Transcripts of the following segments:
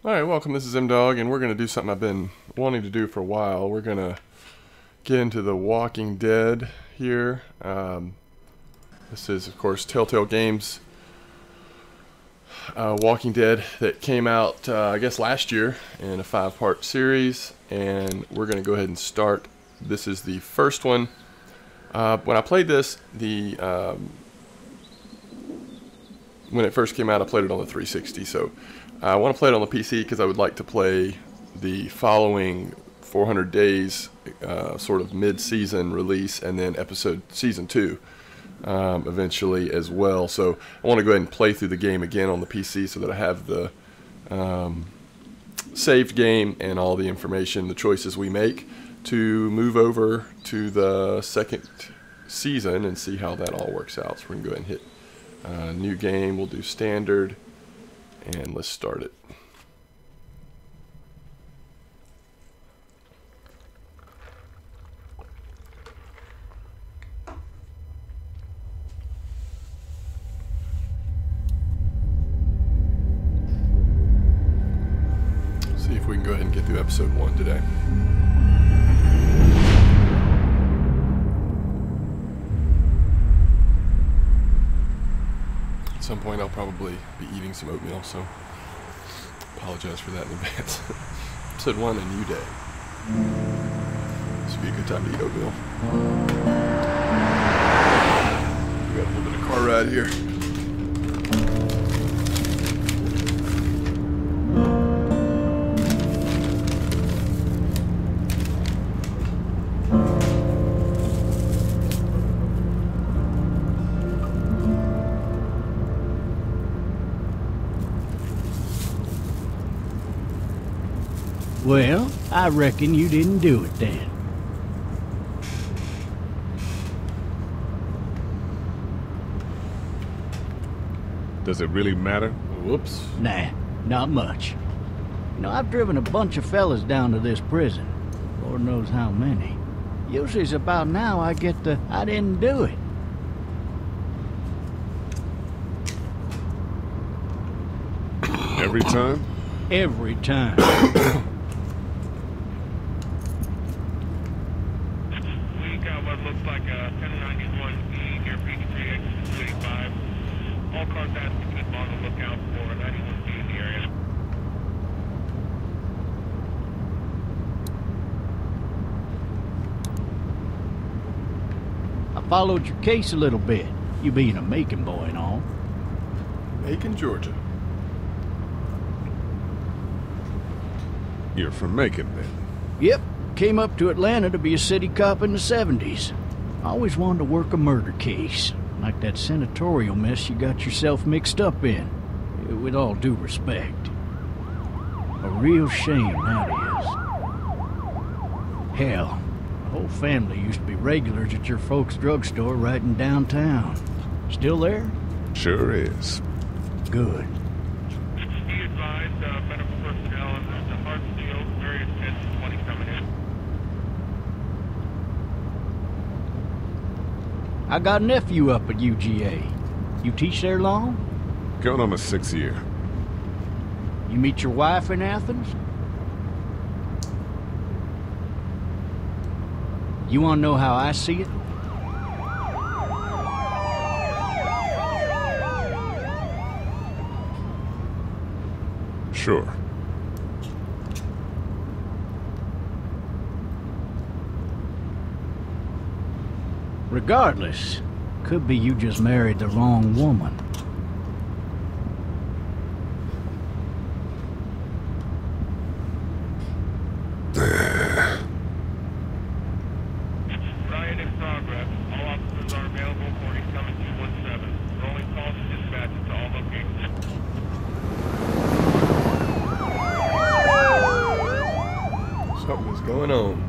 Alright, welcome. This is M-Dog, and we're going to do something I've been wanting to do for a while. We're going to get into The Walking Dead here. This is, of course, Telltale Games Walking Dead that came out, I guess, last year in a 5-part series. And we're going to go ahead and start. This is the first one. When I played this, when it first came out, I played it on the 360, so I want to play it on the PC because I would like to play the following 400 Days sort of mid-season release, and then season 2 eventually as well. So I want to go ahead and play through the game again on the PC so that I have the saved game and all the information, the choices we make, to move over to the second season and see how that all works out. So we're going to go ahead and hit new game. We'll do standard, and let's start it. See if we can go ahead and get through episode 1 today. At some point I'll probably be eating some oatmeal, so apologize for that in advance. Episode 1, a new day. This would be a good time to eat oatmeal. We got a little bit of car ride here. Well, I reckon you didn't do it then. Does it really matter? Whoops. Nah, not much. You know, I've driven a bunch of fellas down to this prison. Lord knows how many. Usually it's about now I get the, I didn't do it. Every time? Every time. We got what looks like a 1091E near Peachtree exit 285. All cars asked to keep on the lookout for 91B in the area. I followed your case a little bit, you being a Macon boy and all. Macon, Georgia. You're from Macon, then? Yep, came up to Atlanta to be a city cop in the 70s. I always wanted to work a murder case, like that senatorial mess you got yourself mixed up in, with all due respect. A real shame, that is. Hell, the whole family used to be regulars at your folks' drugstore right in downtown. Still there? Sure is. Good. Be advised, medical personnel and the Hartsfield, various 1020 coming in. I got a nephew up at UGA. You teach there long? Going on my 6th year. You meet your wife in Athens? You want to know how I see it? Sure. Regardless, could be you just married the wrong woman. Riot in progress. All officers are available for incoming 217. Rolling calls and dispatches to all locations. Something is going on.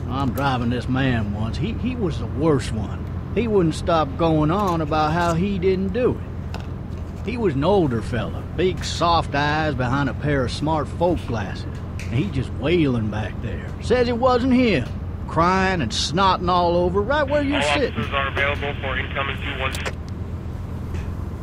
I'm driving this man once. He was the worst one. He wouldn't stop going on about how he didn't do it. He was an older fella, big soft eyes behind a pair of smart folk glasses. And he just wailing back there. Says it wasn't him. Crying and snotting all over right where you're All sitting. officers are available for incoming 217.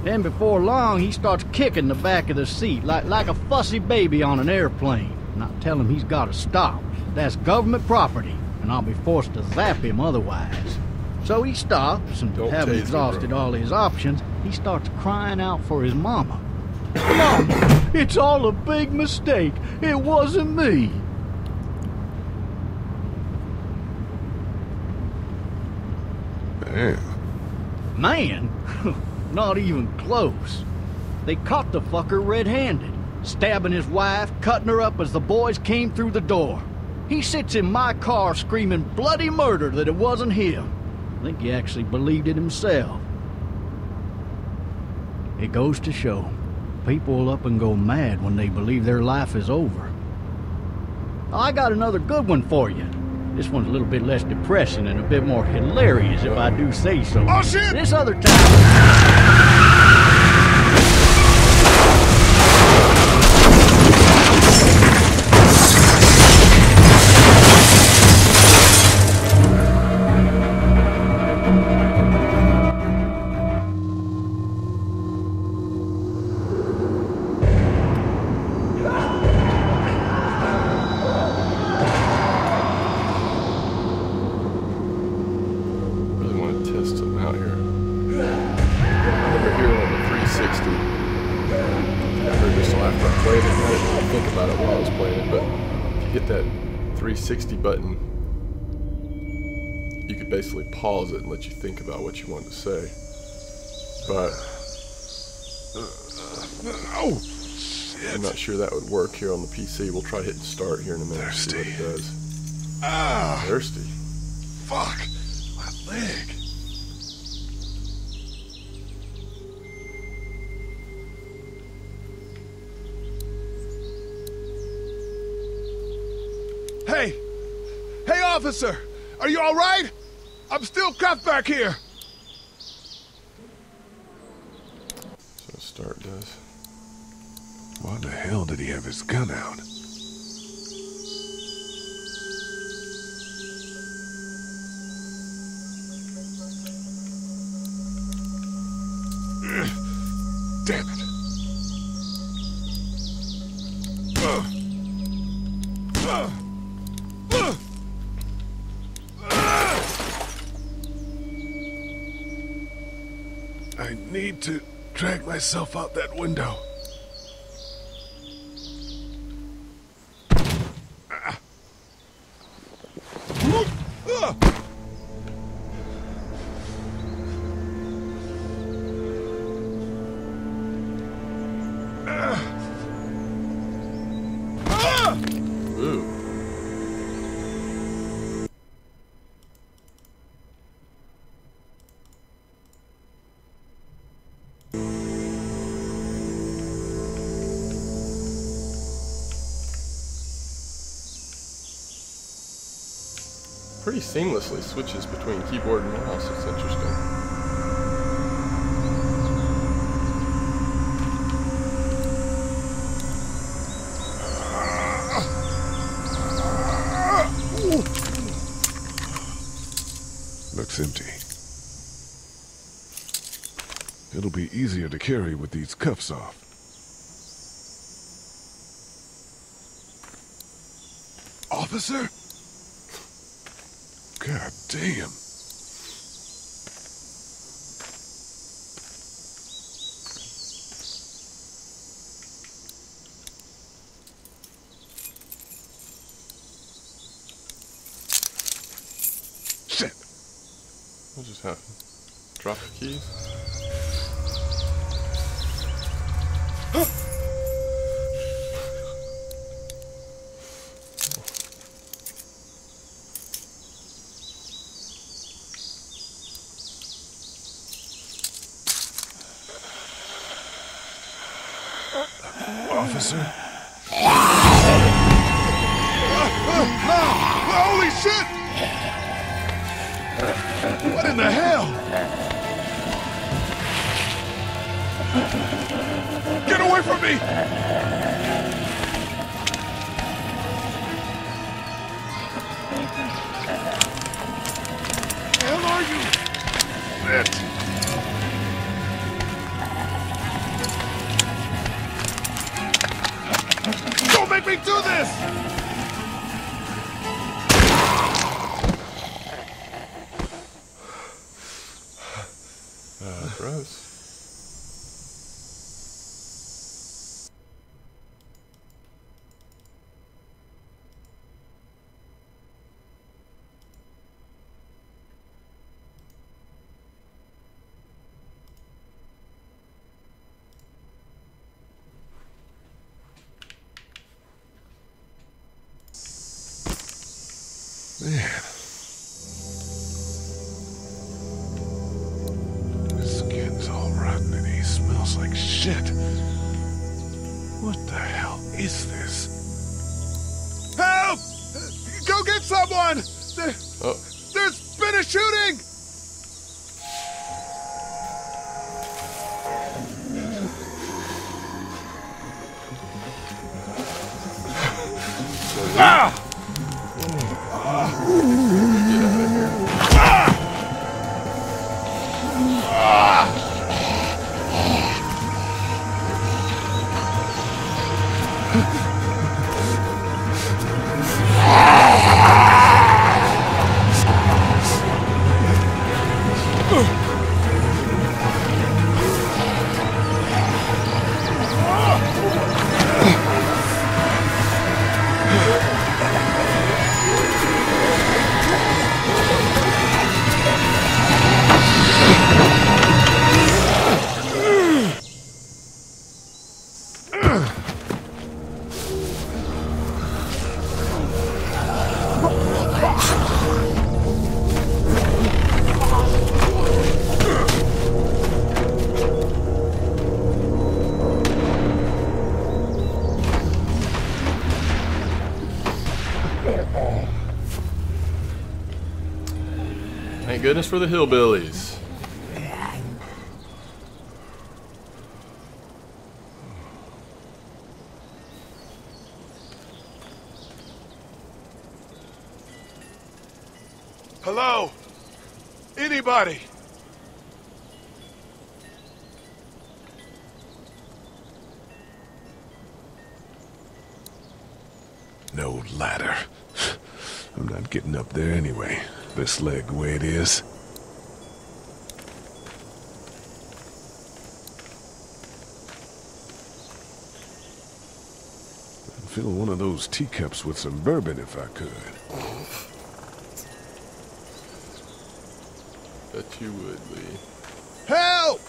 Then before long, he starts kicking the back of the seat like a fussy baby on an airplane. And I tell him he's got to stop. That's government property, and I'll be forced to zap him otherwise. So he stops, and Don't having tase me, exhausted bro. all his options, he starts crying out for his mama. Mama, it's all a big mistake. It wasn't me. Damn. Man, not even close. They caught the fucker red-handed, stabbing his wife, cutting her up as the boys came through the door. He sits in my car screaming bloody murder that it wasn't him. I think he actually believed it himself. It goes to show, people will up and go mad when they believe their life is over. I got another good one for you. This one's a little bit less depressing and a bit more hilarious, if I do say so. Oh, shit! This other time... Really want to test them out here. Over here on the 360. I heard this after I played it. I didn't really think about it while I was playing it, but if you hit that 360 button, you could basically pause it and let you think about what you wanted to say. But Oh, I'm not sure that would work here on the PC. We'll try hitting start here in a minute and see what it Thirsty. does. ah, Thirsty. fuck, my leg. Hey, hey, officer, are you all right? I'm still cuffed back here. So start does. Why the hell did he have his gun out? Damn it. I need to drag myself out that window. Ooh. Pretty seamlessly switches between keyboard and mouse. It's interesting. Looks empty. It'll be easier to carry with these cuffs off. Officer? God damn. Shit. What just happened? Drop the keys? Officer? Holy shit! What in the hell? Get away from me! Where are you? Shit. me do this! Gross. Man. His skin's all rotten and he smells like shit. What the hell is this? Help! Go get someone! There's been a shooting! Ah! Thank goodness for the hillbillies. Hello? Anybody? No ladder. I'm not getting up there anyway. This leg the way it is. I'd fill one of those teacups with some bourbon if I could. Bet you would, Lee. Help!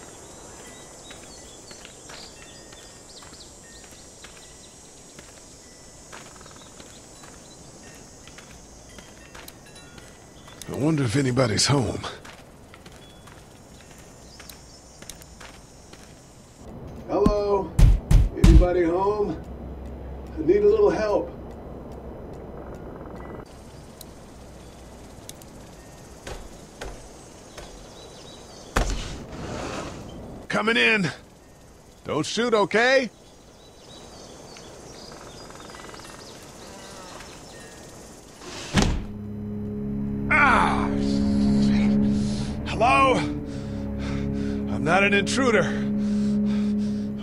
I wonder if anybody's home. Hello? Anybody home? I need a little help. Coming in. Don't shoot, okay? Ah! Hello? I'm not an intruder.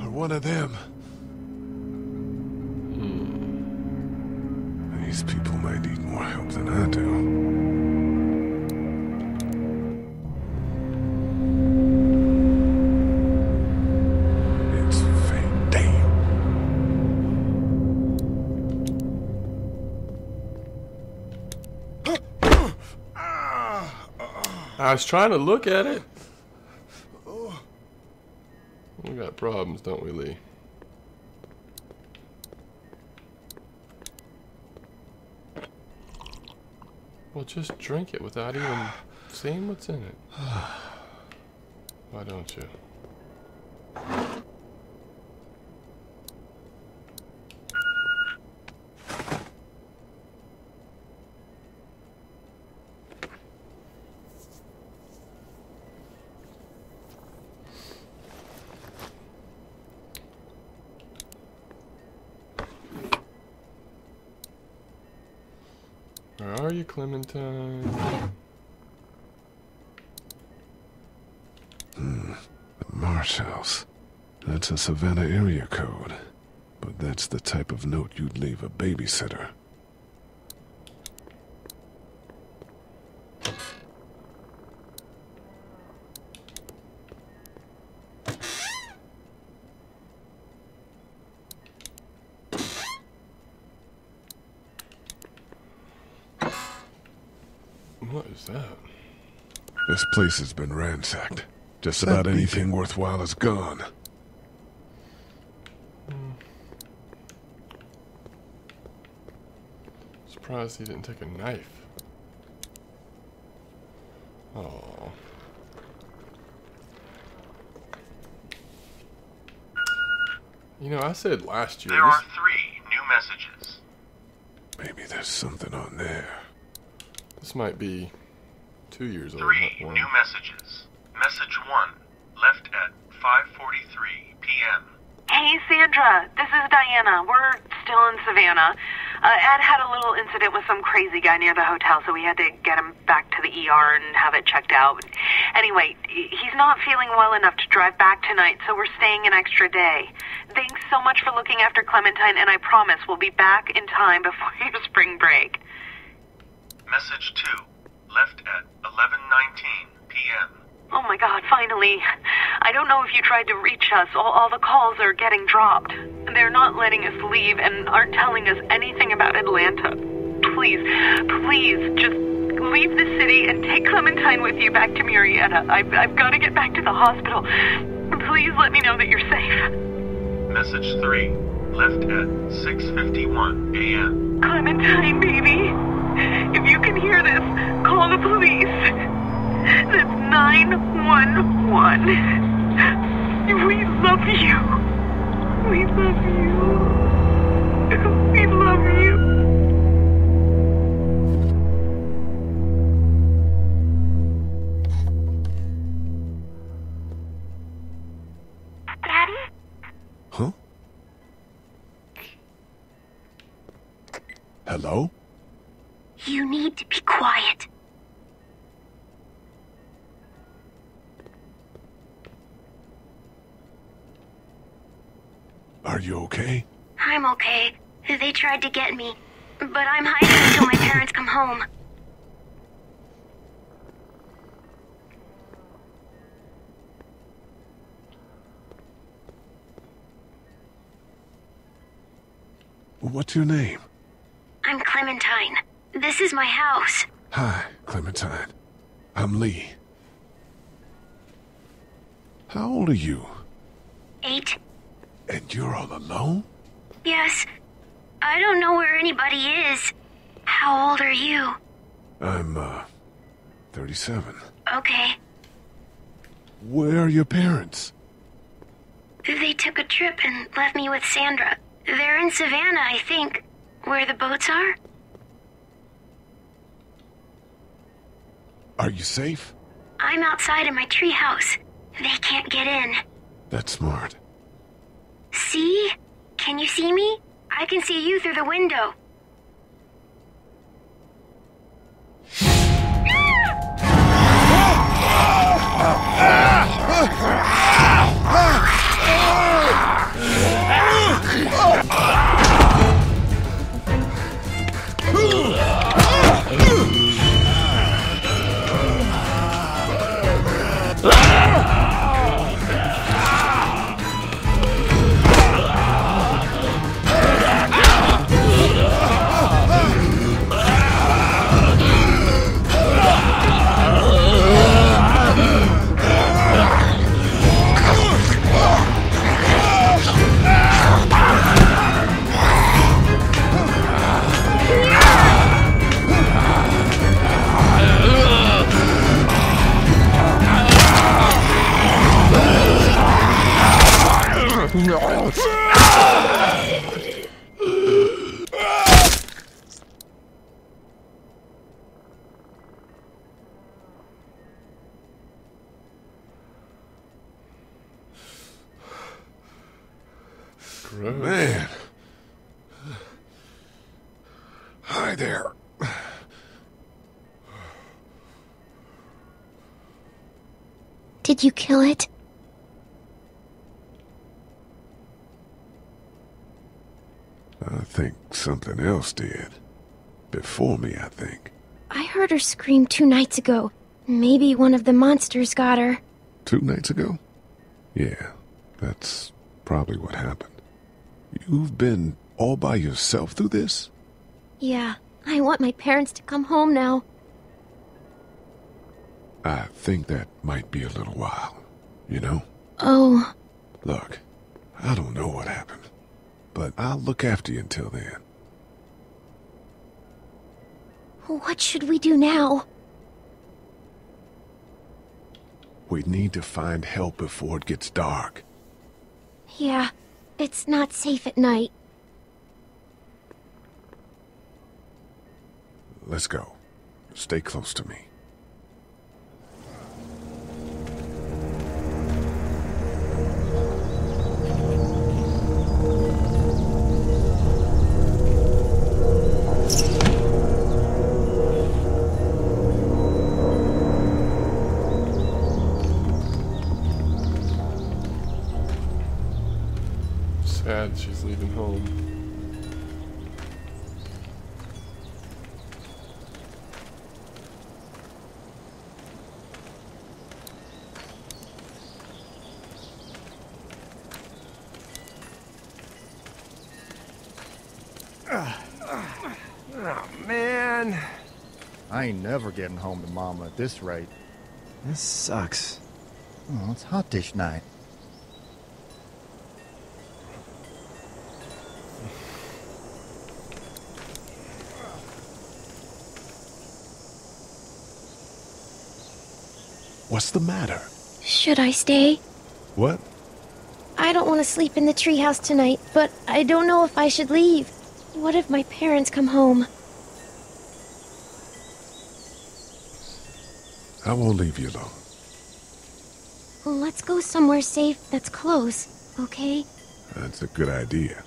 Or one of them. These people might need more help than I do. I was trying to look at it. We got problems, don't we, Lee? Well, just drink it without even seeing what's in it. Why don't you? Where are you, Clementine? The Marsh House. That's a Savannah area code. But But that's the type of note you'd leave a babysitter. What is that? This place has been ransacked. Just about anything worthwhile is gone. Surprised he didn't take a knife. Oh. You know, I said last year. There are 3 new messages. Maybe there's something on there. This might be 2 years old. 3 not one. new messages. Message 1, left at 5:43 p.m. Hey, Sandra. This is Diana. We're still in Savannah. Ed had a little incident with some crazy guy near the hotel, so we had to get him back to the ER and have it checked out. Anyway, he's not feeling well enough to drive back tonight, so we're staying an extra day. Thanks so much for looking after Clementine, and I promise we'll be back in time before your spring break. Message 2, left at 11:19 p.m. Oh my God, finally. I don't know if you tried to reach us. All the calls are getting dropped. They're not letting us leave and aren't telling us anything about Atlanta. Please, just leave the city and take Clementine with you back to Murrieta. I've got to get back to the hospital. Please let me know that you're safe. Message 3, left at 6:51 a.m. Clementine, baby. If you can hear this, call the police. That's 911. We love you. We love you. We love you. Daddy? Huh? Hello? You need to be quiet. Are you okay? I'm okay. They tried to get me, but I'm hiding until my parents come home. What's your name? I'm Clementine. This is my house. Hi, Clementine. I'm Lee. How old are you? 8. And you're all alone? Yes. I don't know where anybody is. How old are you? I'm, 37. Okay. Where are your parents? They took a trip and left me with Sandra. They're in Savannah, I think. Where the boats are? Are you safe? I'm outside in my treehouse. They can't get in. That's smart. See? Can you see me? I can see you through the window. Gross. Man. Hi there. Did you kill it? think something else did. Before me, I think. I heard her scream 2 nights ago. Maybe one of the monsters got her. 2 nights ago? Yeah, that's probably what happened. You've been all by yourself through this? Yeah, I want my parents to come home now. I think that might be a little while, you know? Oh. Look, I don't know what happened, but I'll look after you until then. What should we do now? We need to find help before it gets dark. Yeah, it's not safe at night. Let's go. Stay close to me. Sad she's leaving home. Oh, man. I ain't never getting home to Mama at this rate. This sucks. Oh, it's hot dish night. What's the matter? Should I stay? What? I don't want to sleep in the treehouse tonight, but I don't know if I should leave. What if my parents come home? I won't leave you alone. Let's go somewhere safe that's close, okay? That's a good idea.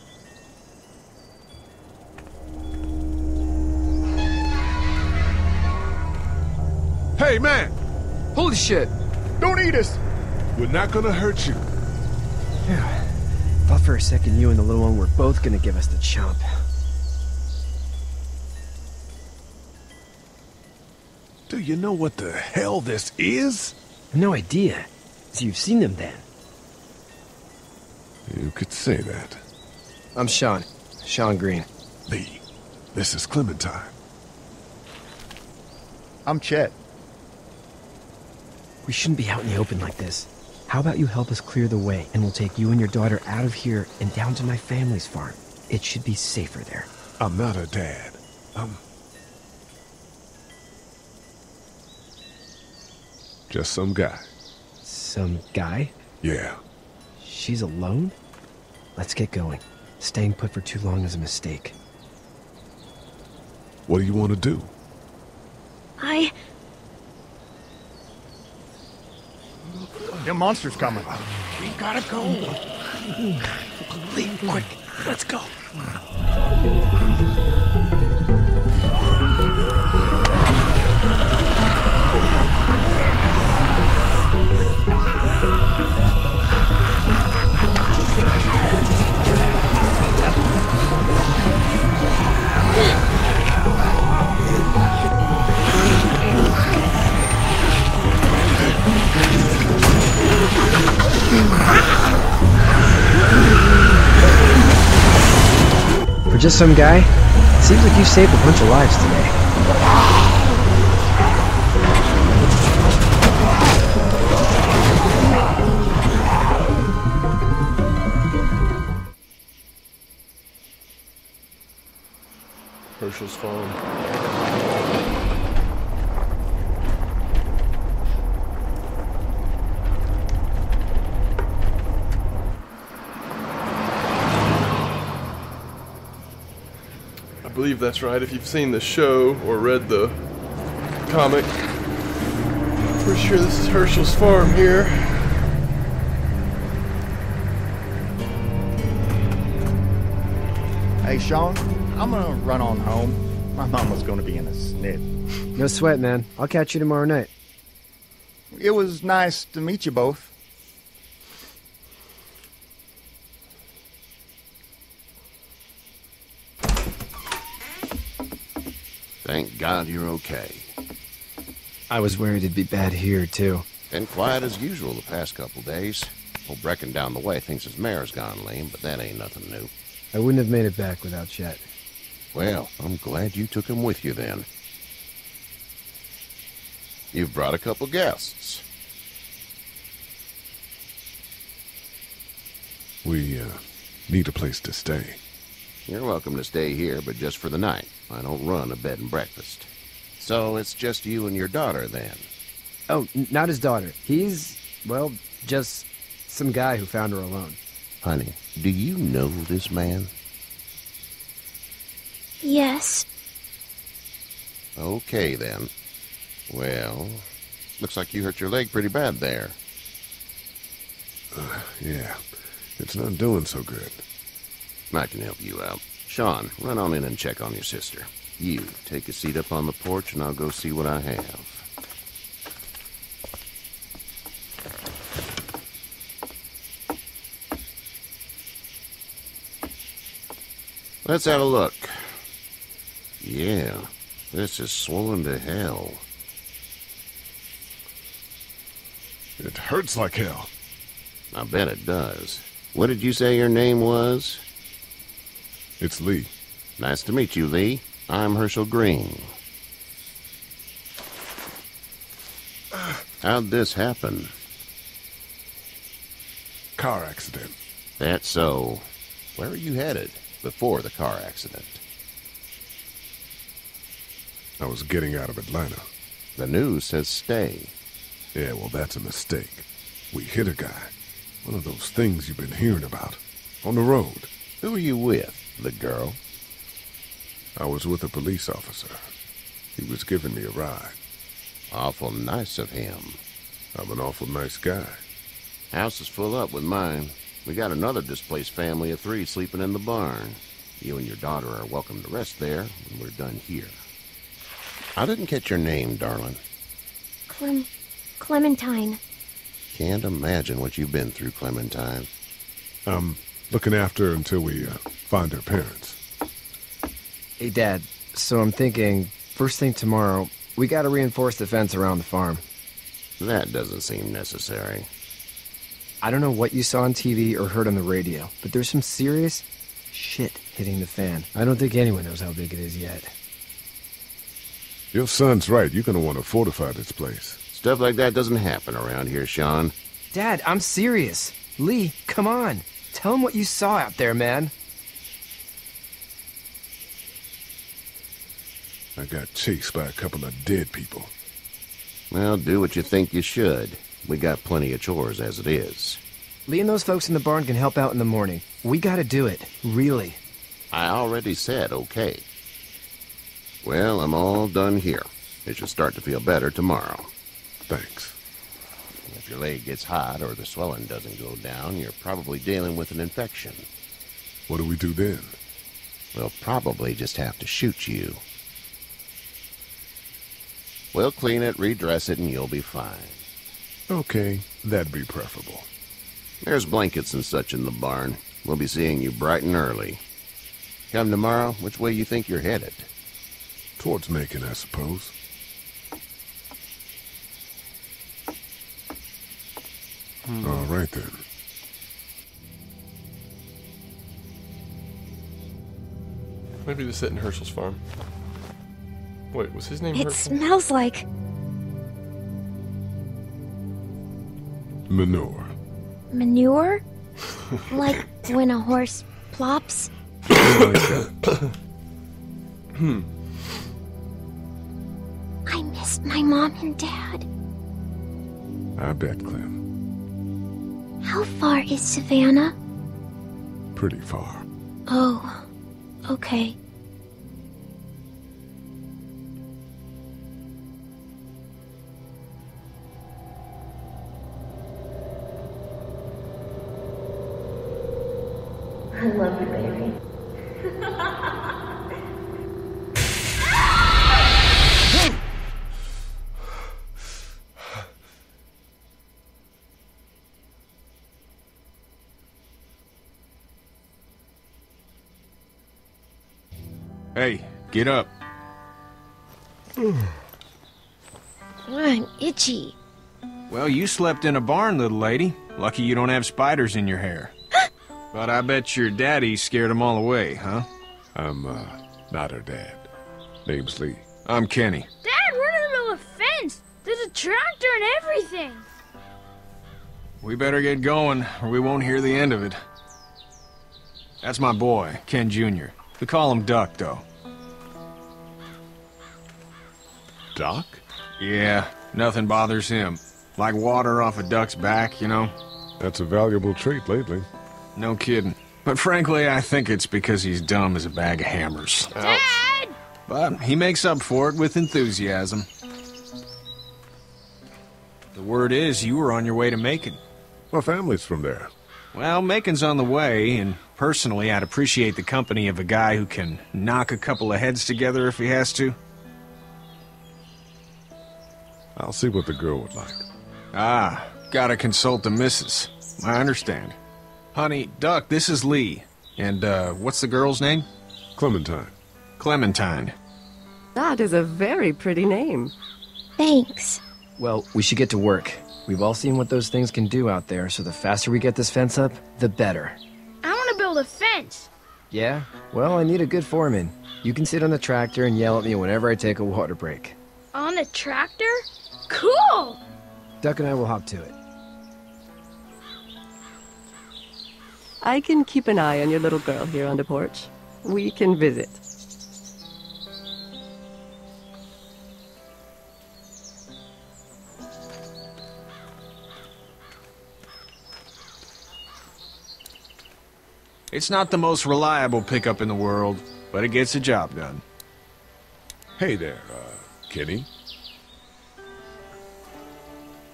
Hey, man! Holy shit! Don't eat us! We're not gonna hurt you. Yeah. Thought for a second you and the little one were both gonna give us the chomp. Do you know what the hell this is? No idea. So you've seen them then? You could say that. I'm Sean. Sean Green. Lee, this is Clementine. I'm Chet. We shouldn't be out in the open like this. How about you help us clear the way, and we'll take you and your daughter out of here and down to my family's farm. It should be safer there. I'm not her dad. Just some guy. Some guy? Yeah. She's alone? Let's get going. Staying put for too long is a mistake. What do you want to do? The monster's coming. We gotta go. Lee, quick, let's go. For just some guy, it seems like you saved a bunch of lives today. Herschel's Farm. I believe that's right. If you've seen the show or read the comic, pretty sure this is Herschel's Farm here. Hey, Sean, I'm gonna run on home. My mama's gonna be in a snit. No sweat, man. I'll catch you tomorrow night. It was nice to meet you both. Thank God you're okay. I was worried it'd be bad here, too. Been quiet as usual the past couple days. Old Brecken down the way thinks his mare's gone lame, but that ain't nothing new. I wouldn't have made it back without Chet. Well, I'm glad you took him with you then. You've brought a couple guests. We, need a place to stay. You're welcome to stay here, but just for the night. I don't run a bed and breakfast. So it's just you and your daughter, then? Oh, not his daughter. He's, well, just some guy who found her alone. Honey, do you know this man? Yes. Okay, then. Well, looks like you hurt your leg pretty bad there. Yeah, it's not doing so good. I can help you out. Sean, run on in and check on your sister. You, take a seat up on the porch and I'll go see what I have. Let's have a look. Yeah, this is swollen to hell. It hurts like hell. I bet it does. What did you say your name was? It's Lee. Nice to meet you, Lee. I'm Herschel Green. How'd this happen? Car accident. That's so. Where were you headed before the car accident? I was getting out of Atlanta. The news says stay. Yeah, well, that's a mistake. We hit a guy. One of those things you've been hearing about. On the road. Who were you with? The girl? I was with a police officer. He was giving me a ride. Awful nice of him. I'm an awful nice guy. House is full up with mine. We got another displaced family of 3 sleeping in the barn. You and your daughter are welcome to rest there when we're done here. I didn't catch your name, darling. Clementine. Can't imagine what you've been through, Clementine. I'm looking after her until we find her parents. Hey, Dad, so I'm thinking, first thing tomorrow, we gotta reinforce the fence around the farm. That doesn't seem necessary. I don't know what you saw on TV or heard on the radio, but there's some serious shit hitting the fan. I don't think anyone knows how big it is yet. Your son's right. You're gonna want to fortify this place. Stuff like that doesn't happen around here, Sean. Dad, I'm serious. Lee, come on. Tell him what you saw out there, man. I got chased by a couple of dead people. Well, do what you think you should. We got plenty of chores as it is. Lee and those folks in the barn can help out in the morning. We gotta do it. Really. I already said okay. Well, I'm all done here. It should start to feel better tomorrow. Thanks. If your leg gets hot or the swelling doesn't go down, you're probably dealing with an infection. What do we do then? We'll probably just have to shoot you. We'll clean it, redress it, and you'll be fine. Okay, that'd be preferable. There's blankets and such in the barn. We'll be seeing you bright and early. Come tomorrow, which way you think you're headed? Towards Macon, I suppose. All right, then. Maybe to sit in Herschel's farm. Wait, was his name It Herschel? smells like Manure. manure? Like when a horse plops? I missed my mom and dad. I bet, Clem. How far is Savannah? Pretty far. Oh, okay. I love you, baby. Hey, get up. I'm itchy. Well, you slept in a barn, little lady. Lucky you don't have spiders in your hair. But I bet your daddy scared them all away, huh? I'm, not her dad. Name's Lee. I'm Kenny. Dad, we're in the middle of a fence. There's a tractor and everything. We better get going, or we won't hear the end of it. That's my boy, Ken Jr. We call him Duck, though. Doc? Yeah, nothing bothers him. Like water off a duck's back, you know? That's a valuable trait lately. No kidding. But frankly, I think it's because he's dumb as a bag of hammers. Dad! But he makes up for it with enthusiasm. The word is you were on your way to Macon. My family's from there. Well, Macon's on the way, and personally, I'd appreciate the company of a guy who can knock a couple of heads together if he has to. I'll see what the girl would like. Ah, gotta consult the missus. I understand. Honey, Duck, this is Lee. And, what's the girl's name? Clementine. Clementine. That is a very pretty name. Thanks. Well, we should get to work. We've all seen what those things can do out there, so the faster we get this fence up, the better. I want to build a fence. Yeah? Well, I need a good foreman. You can sit on the tractor and yell at me whenever I take a water break. On the tractor? Cool! Duck and I will hop to it. I can keep an eye on your little girl here on the porch. We can visit. It's not the most reliable pickup in the world, but it gets the job done. Hey there, Kenny.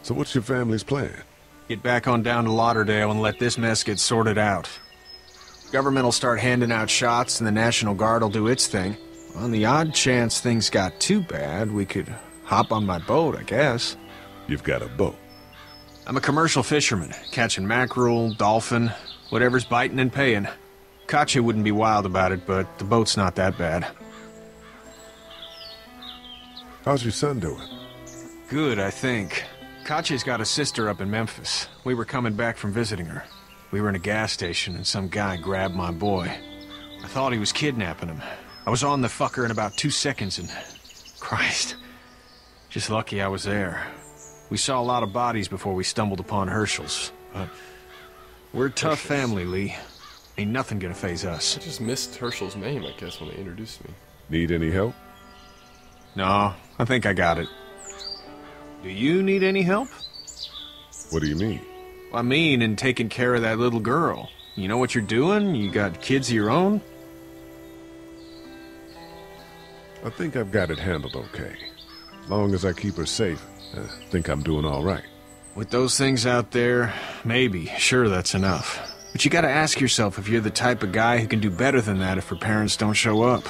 So what's your family's plan? Get back on down to Lauderdale and let this mess get sorted out. Government will start handing out shots and the National Guard will do its thing. On the odd chance things got too bad, we could hop on my boat, I guess. You've got a boat? I'm a commercial fisherman, catching mackerel, dolphin, whatever's biting and paying. Katya wouldn't be wild about it, but the boat's not that bad. How's your son doing? Good, I think. Katya's got a sister up in Memphis. We were coming back from visiting her. We were in a gas station and some guy grabbed my boy. I thought he was kidnapping him. I was on the fucker in about 2 seconds and... Christ. Just lucky I was there. We saw a lot of bodies before we stumbled upon Herschel's. But we're a tough family, Lee. Ain't nothing gonna faze us. I just missed Herschel's name, I guess, when they introduced me. Need any help? No, I think I got it. Do you need any help? What do you mean? I mean, in taking care of that little girl. You know what you're doing? You got kids of your own? I think I've got it handled okay. As long as I keep her safe, I think I'm doing all right. With those things out there, maybe. Sure, that's enough. But you gotta ask yourself if you're the type of guy who can do better than that if her parents don't show up.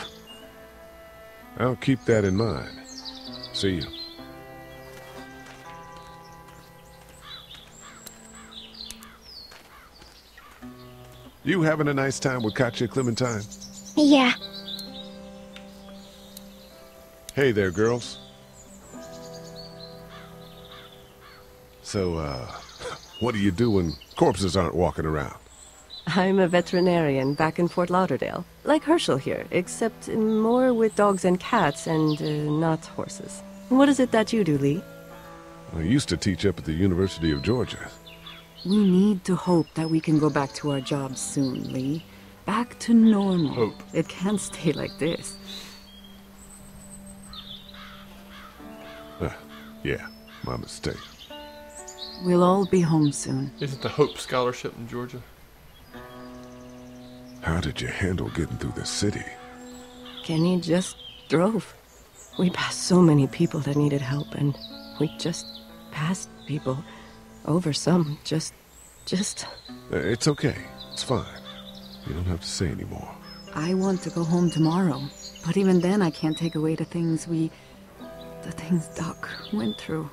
I'll keep that in mind. See you. You having a nice time with Katya, Clementine? Yeah. Hey there, girls. So, what do you do when corpses aren't walking around? I'm a veterinarian back in Fort Lauderdale. Like Herschel here, except more with dogs and cats and not horses. What is it that you do, Lee? I used to teach up at the University of Georgia. We need to hope that we can go back to our jobs soon, Lee. Back to normal. Hope. It can't stay like this. Yeah, my mistake. We'll all be home soon. Isn't the Hope Scholarship in Georgia? How did you handle getting through the city? Kenny just drove. We passed so many people that needed help, and we just passed people. Over some, just... It's okay. It's fine. You don't have to say anymore. I want to go home tomorrow, but even then I can't take away the things Doc went through.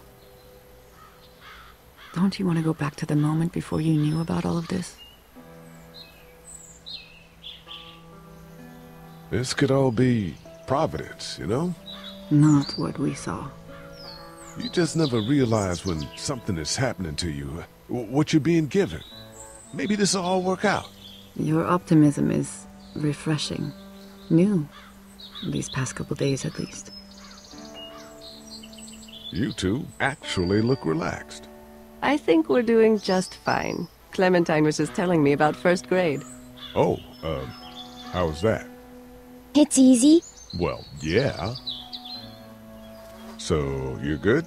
Don't you want to go back to the moment before you knew about all of this? This could all be Providence, you know? Not what we saw. You just never realize when something is happening to you, what you're being given. Maybe this will all work out. Your optimism is refreshing. New. These past couple days, at least. You two actually look relaxed. I think we're doing just fine. Clementine was just telling me about first grade. Oh, how was that? It's easy. Well, yeah. So, you're good?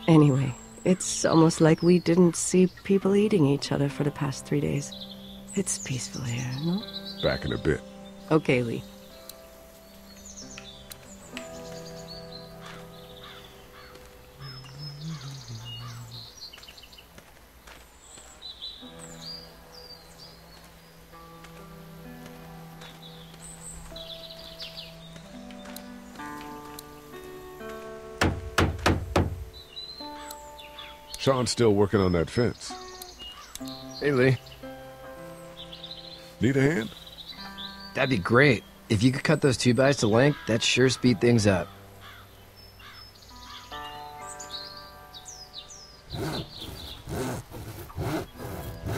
Anyway, it's almost like we didn't see people eating each other for the past 3 days. It's peaceful here, no? Back in a bit. Okay, Lee. Sean's still working on that fence. Hey, Lee. Need a hand? That'd be great. If you could cut those 2x to length, that'd sure speed things up.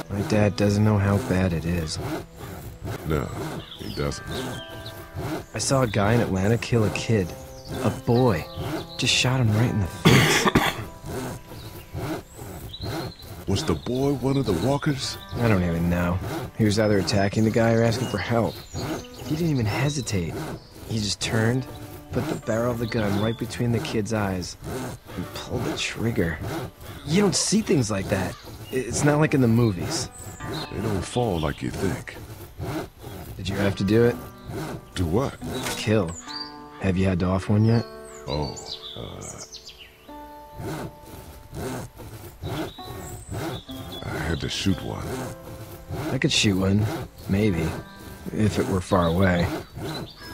My dad doesn't know how bad it is. No, he doesn't. I saw a guy in Atlanta kill a kid. A boy. Just shot him right in the face. Was the boy one of the walkers? I don't even know. He was either attacking the guy or asking for help. He didn't even hesitate. He just turned, put the barrel of the gun right between the kid's eyes, and pulled the trigger. You don't see things like that. It's not like in the movies. They don't fall like you think. Did you have to do it? Do what? Kill. Have you had to off one yet? Oh, I had to shoot one. I could shoot one. Maybe. If it were far away.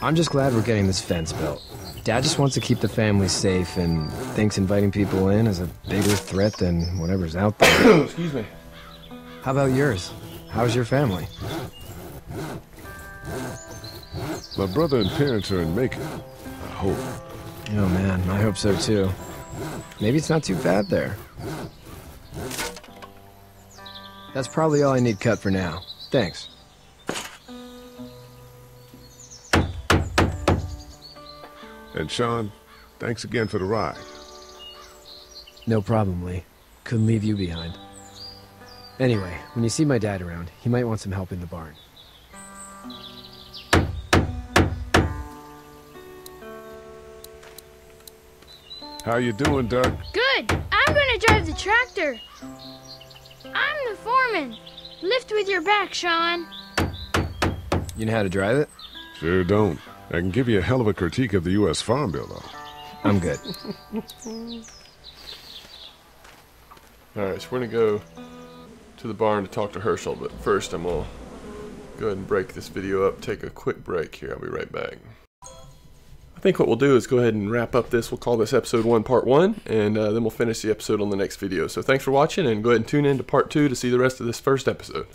I'm just glad we're getting this fence built. Dad just wants to keep the family safe and thinks inviting people in is a bigger threat than whatever's out there. Excuse me. How about yours? How's your family? My brother and parents are in Macon. I hope. Oh man, I hope so too. Maybe it's not too bad there. That's probably all I need cut for now. Thanks. And Sean, thanks again for the ride. No problem, Lee. Couldn't leave you behind. Anyway, when you see my dad around, he might want some help in the barn. How you doing, Doug? Good. I'm gonna drive the tractor. I'm the foreman. Lift with your back, Sean. You know how to drive it? Sure don't. I can give you a hell of a critique of the U.S. Farm Bill, though. I'm good. Alright, so we're going to go to the barn to talk to Herschel, but first I'm going to go ahead and break this video up, take a quick break here. I'll be right back. I think what we'll do is go ahead and wrap up this. We'll call this episode 1 part 1, and then we'll finish the episode on the next video. So thanks for watching, and go ahead and tune in to part 2 to see the rest of this first episode.